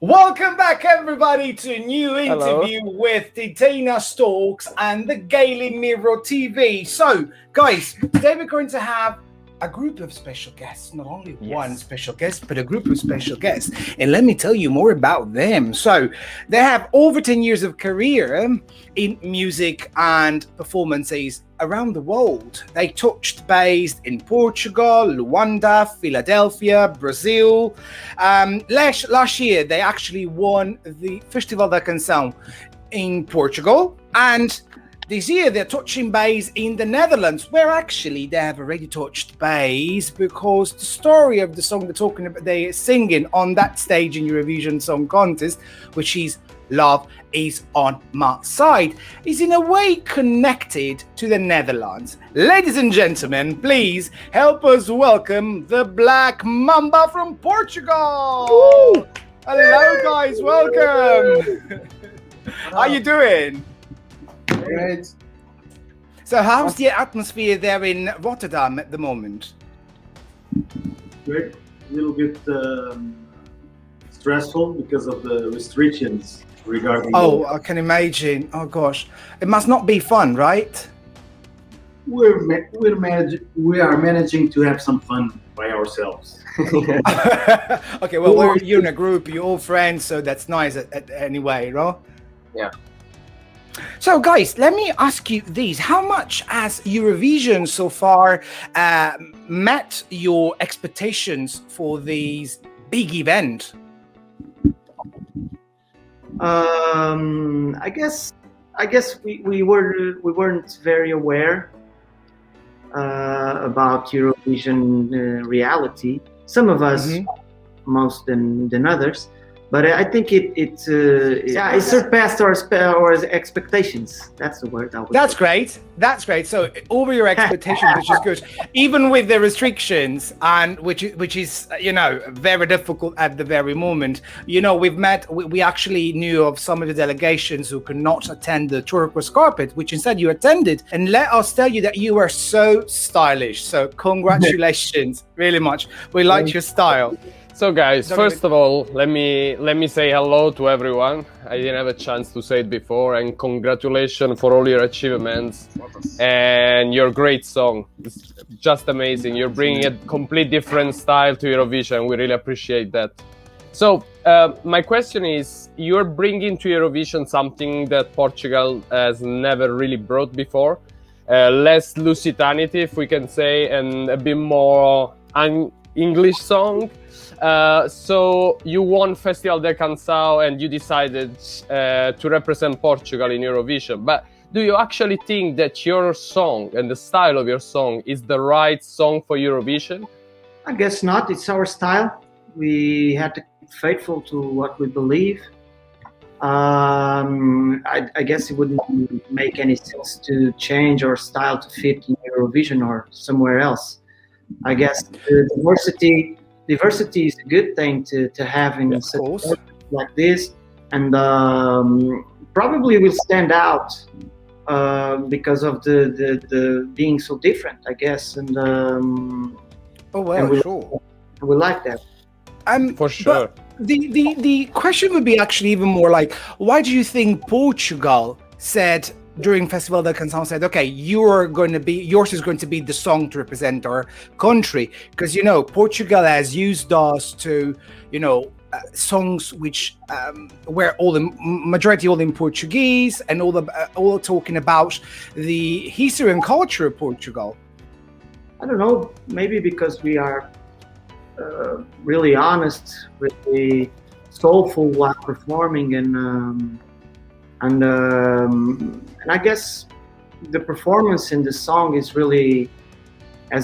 Welcome back, everybody, to a new interview Hello. with Titania Stalks and the Gaily Mirror TV. So, guys, today we're going to have a group of special guests, not only one special guest, but a group of special guests. And let me tell you more about them. So, they have over 10 years of career in music and performances around the world. They touched base in Portugal, Luanda, Philadelphia, Brazil. Last year, they actually won the Festival da Canção in Portugal, and this year they're touching base in the Netherlands, where actually they have already touched base because the story of the song they're talking about, they're singing on that stage in Eurovision Song Contest, which is Love Is On My Side, is in a way connected to the Netherlands. Ladies and gentlemen, please help us welcome the Black Mamba from Portugal. Woo! Hello guys, welcome. How you doing? Great. So how's the atmosphere there in Rotterdam at the moment? Great. A little bit stressful because of the restrictions regarding. Oh, I can imagine. Oh gosh, it must not be fun, right? We are managing to have some fun by ourselves. Okay, well, you're in a group, you're all friends, so that's nice anyway, right? Yeah. So, guys, let me ask you this. How much has Eurovision so far met your expectations for this big event? I guess we weren't very aware about Eurovision reality. Some of us, most than others. But I think it surpassed our expectations. That's the word I would That's say. great. That's great. So over your expectations, which is good, even with the restrictions, and which is very difficult at the very moment. We actually knew of some of the delegations who could not attend the turquoise carpet, which instead you attended. And let us tell you that you were so stylish. So congratulations, really much. We liked your style. So guys, first of all, let me say hello to everyone. I didn't have a chance to say it before, and congratulations for all your achievements and your great song. It's just amazing. You're bringing a complete different style to Eurovision. We really appreciate that. So my question is, you're bringing to Eurovision something that Portugal has never really brought before. Less lusitanity, if we can say, and a bit more English song. So you won Festival da Canção and you decided to represent Portugal in Eurovision. But do you actually think that your song and the style of your song is the right song for Eurovision? I guess not. It's our style. We had to be faithful to what we believe. I guess it wouldn't make any sense to change our style to fit in Eurovision or somewhere else. I guess the diversity is a good thing to have in such like this, and probably will stand out because of the being so different, I guess, and Sure. We like that. For sure. The question would be actually even more like, why do you think Portugal said during Festival da Canção okay, yours is going to be the song to represent our country? Because Portugal has used us to songs which were majority all in Portuguese, and all talking about the history and culture of Portugal. I don't know, maybe because we are really honest, really soulful while performing, and I guess the performance in the song is really, I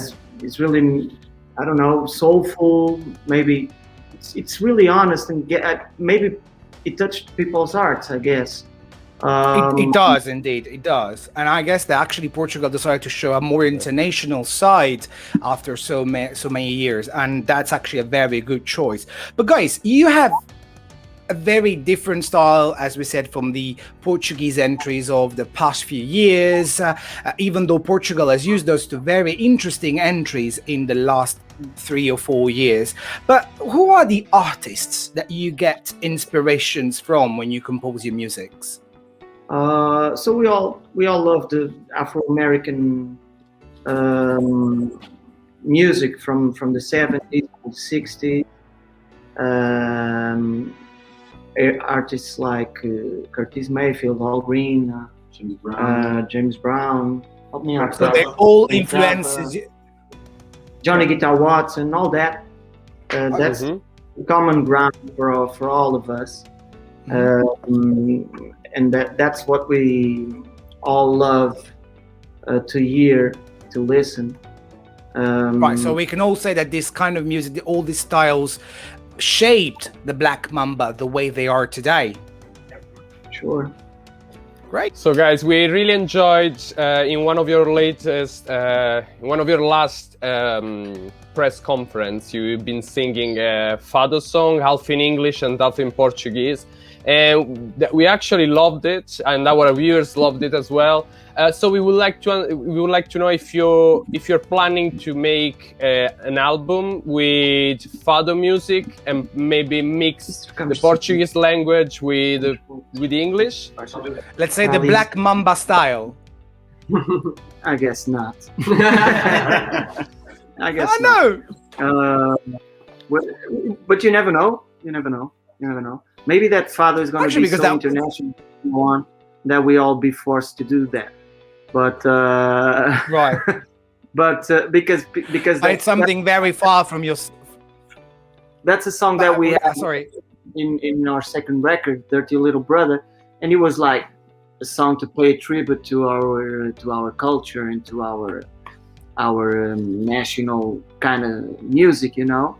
don't know, soulful. Maybe it's really honest, and maybe it touched people's hearts, I guess. It does indeed, it does, and I guess that actually Portugal decided to show a more international side after so many years, and that's actually a very good choice. But guys, you have a very different style, as we said, from the Portuguese entries of the past few years, even though Portugal has used those two very interesting entries in the last 3 or 4 years. But who are the artists that you get inspirations from when you compose your musics? So we all love the Afro-American music from the 70s, 60s. Artists like Curtis Mayfield, Al Green, James Brown. Help me out. So they all influences you. Johnny Guitar Watson, all that. That's common ground for all of us. And that's what we all love to hear, to listen. Right, so we can all say that this kind of music, all these styles, shaped the Black Mamba the way they are today. Sure. Great. So, guys, we really enjoyed in one of your last press conference. You've been singing a fado song, half in English and half in Portuguese, and we actually loved it, and our viewers loved it as well. So we would like to know if you're planning to make an album with fado music and maybe mix the Portuguese language with the English. Let's say the Black Mamba style. I guess not. I guess no. But you never know. You never know. Maybe that fado is going to be so international one that we all be forced to do that. But right. But because it's something very far from your. That's a song that we have. Sorry. In our second record, Dirty Little Brother, and it was like a song to pay tribute to our culture and to our national kind of music, you know.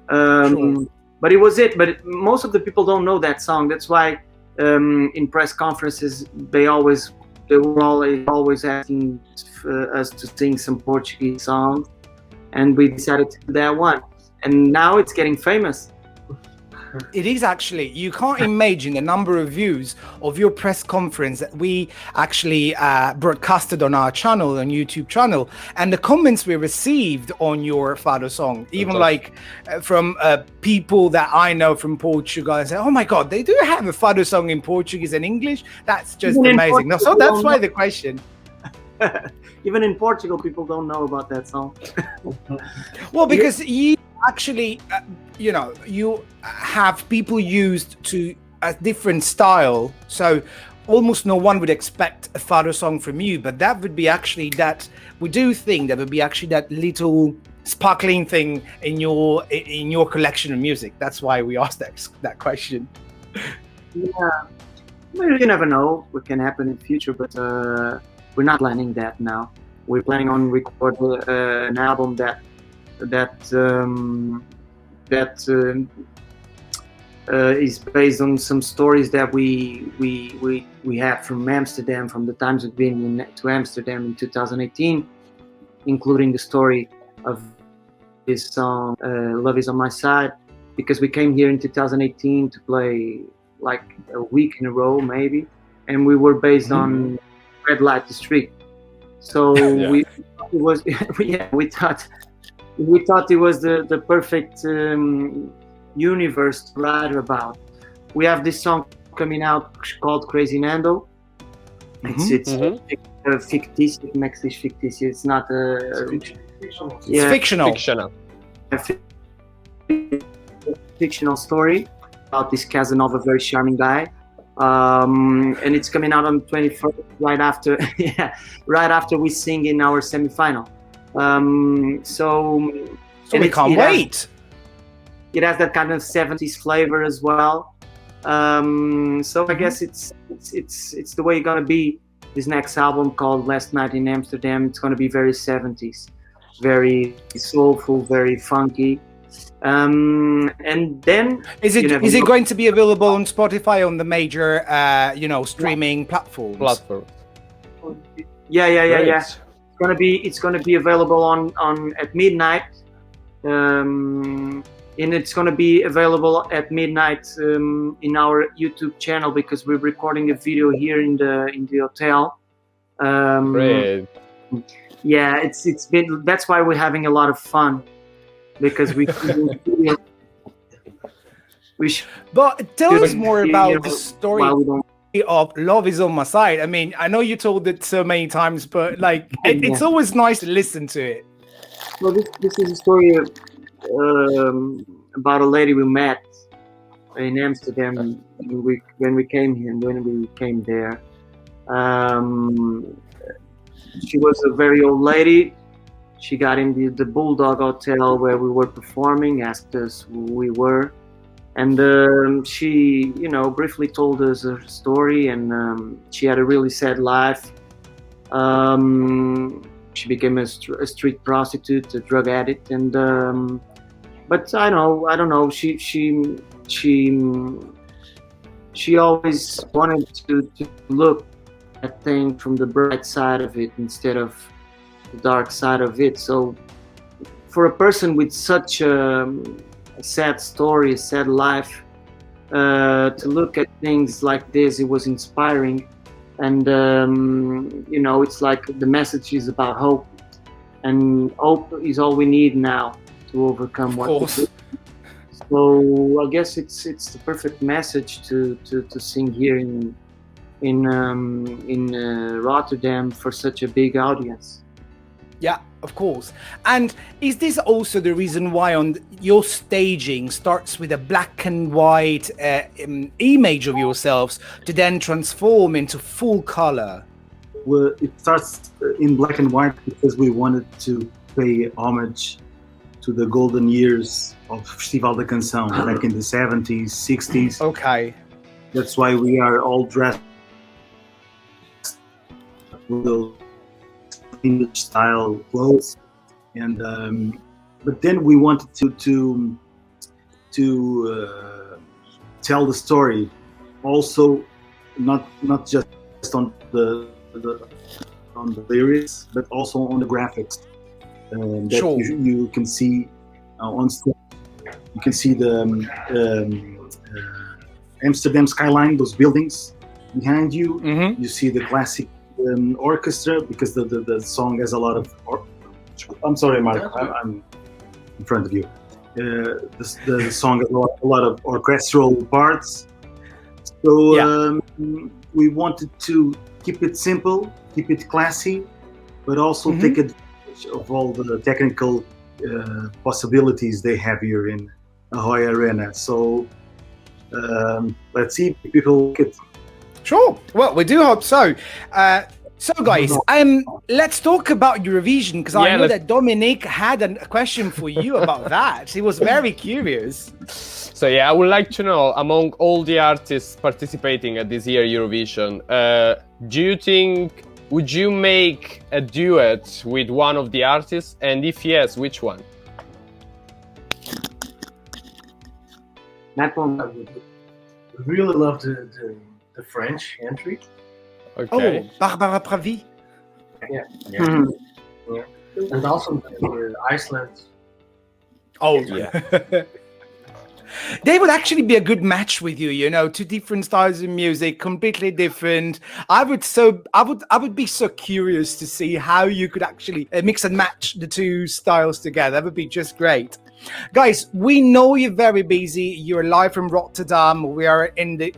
Sure. But it was it. But most of the people don't know that song. That's why in press conferences they were always asking us to sing some Portuguese songs, and we decided to do that one. And now it's getting famous. It is actually. You can't imagine the number of views of your press conference that we actually broadcasted on our channel, on YouTube channel, and the comments we received on your fado song, even like from people that I know from Portugal, and say, "Oh my God, they do have a fado song in Portuguese and English. That's just amazing." No, so that's why the question. Even in Portugal, people don't know about that song. Well, because you actually, you have people used to a different style, so almost no one would expect a fado song from you, but that would be actually that we do think that would be actually that little sparkling thing in your collection of music. That's why we asked that question. Yeah, well, you never know what can happen in the future, but we're not planning that now. We're planning on recording an album that is based on some stories that we had from Amsterdam, from the times we've been to Amsterdam in 2018, including the story of this song "Love Is on My Side," because we came here in 2018 to play like a week in a row maybe, and we were based on Red Light District. So we thought it was the perfect universe to write about. We have this song coming out called Crazy Nando. It's fictitious. It makes this fictitious. It's not It's fictional. Fictional story about this Casanova, very charming guy. And it's coming out on 21st, right after we sing in our semi-final. So we can't wait. It has that kind of 70s flavor as well. So I guess it's the way it's gonna be. This next album called Last Night in Amsterdam. It's gonna be very 70s, very soulful, very funky. And then is it going to be available on Spotify, on the major streaming platforms? Yeah. It's gonna be available on at midnight, and it's gonna be available at midnight in our YouTube channel, because we're recording a video here in the hotel. Great. Yeah, it's been, that's why we're having a lot of fun. because we should. But tell us more You about know, the story why we don't. of Love Is On My Side. I mean, I know you told it so many times, but like it's Yeah. always nice to listen to it. Well, this is a story about a lady we met in Amsterdam when we came there. She was a very old lady. She got in the Bulldog Hotel where we were performing, asked us who we were, and she, briefly told us her story. And she had a really sad life. She became a street prostitute, a drug addict, and but I don't know. She always wanted to look at things from the bright side of it instead of the dark side of it. So for a person with such a sad story, a sad life, to look at things like this, it was inspiring. And it's like the message is about hope, and hope is all we need now to overcome what we do. So I guess it's the perfect message to sing here in Rotterdam for such a big audience. Yeah, of course. And is this also the reason why on your staging starts with a black and white image of yourselves to then transform into full color? Well, it starts in black and white because we wanted to pay homage to the golden years of Festival da Canção back in the 70s, 60s. Okay. That's why we are all dressed with English style clothes, and but then we wanted to tell the story, also not just on the lyrics, but also on the graphics that Sure. you can see on stage. You can see the Amsterdam skyline, those buildings behind you. Mm-hmm. You see the classic orchestra, because the song has a lot of. I'm sorry, Mark. I'm in front of you. The song has a lot of orchestral parts. So we wanted to keep it simple, keep it classy, but also take advantage of all the technical possibilities they have here in Ahoy Arena. So let's see if people like it. Sure. Well, we do hope so. So, guys, let's talk about Eurovision, because I know that Dominic had a question for you about that. He was very curious. So I would like to know, among all the artists participating at this year Eurovision, would you make a duet with one of the artists? And if yes, which one? I would really love the French entry. Okay. Oh, Barbara Pravi. Yeah. Mm-hmm. And also Iceland. Oh, yeah. They would actually be a good match with you, two different styles of music, completely different. I would be so curious to see how you could actually mix and match the two styles together. That would be just great. Guys, we know you're very busy. You're live from Rotterdam. We are in the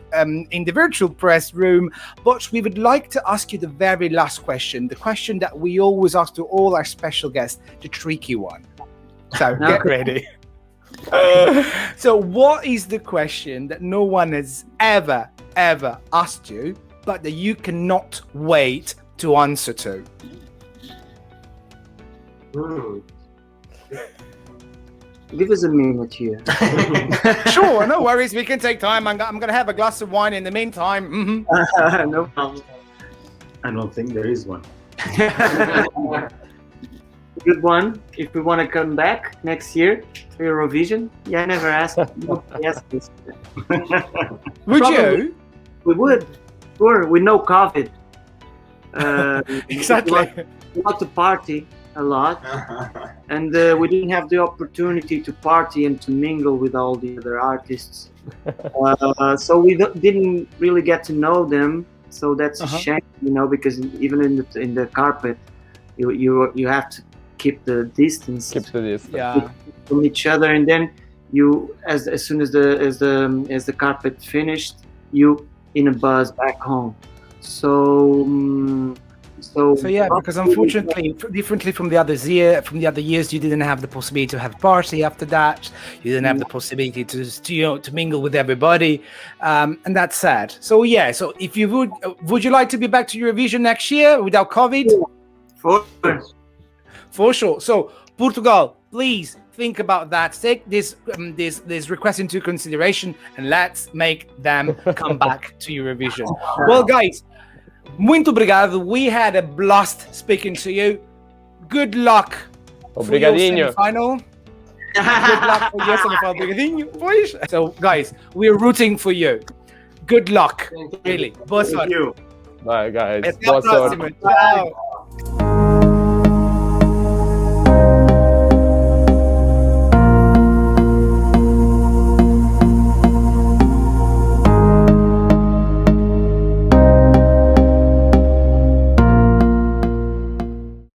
virtual press room, but we would like to ask you the very last question, the question that we always ask to all our special guests, the tricky one. So get ready. So what is the question that no one has ever asked you, but that you cannot wait to answer to? Give us a minute here. Sure, no worries. We can take time. I'm going to have a glass of wine in the meantime. Mm-hmm. No problem. I don't think there is one. Good one. If we want to come back next year to Eurovision, I never asked. Yes, Would Probably. you? We would. Sure, with no COVID. Exactly. We like to party a lot, and we didn't have the opportunity to party and to mingle with all the other artists. So we didn't really get to know them. So that's a shame, because even in the carpet, you have to keep the distance Keep the distance. Yeah. from each other, and then you, as soon as the carpet finished, you in a bus back home. So So yeah, because unfortunately, differently from the others years, you didn't have the possibility to have party after that. You didn't have the possibility to mingle with everybody, and that's sad. So yeah, so if you would you like to be back to Eurovision next year without COVID? For sure. So Portugal, please think about that. Take this request into consideration, and let's make them come back to Eurovision. Well, guys. Muito obrigado. We had a blast speaking to you. Good luck for your semi-final. Good luck for your semi-final. Obrigadinho. So, guys, we're rooting for you. Good luck. Really. Boa sorte. Bye, guys. Até a Boa sorte. próxima. Tchau.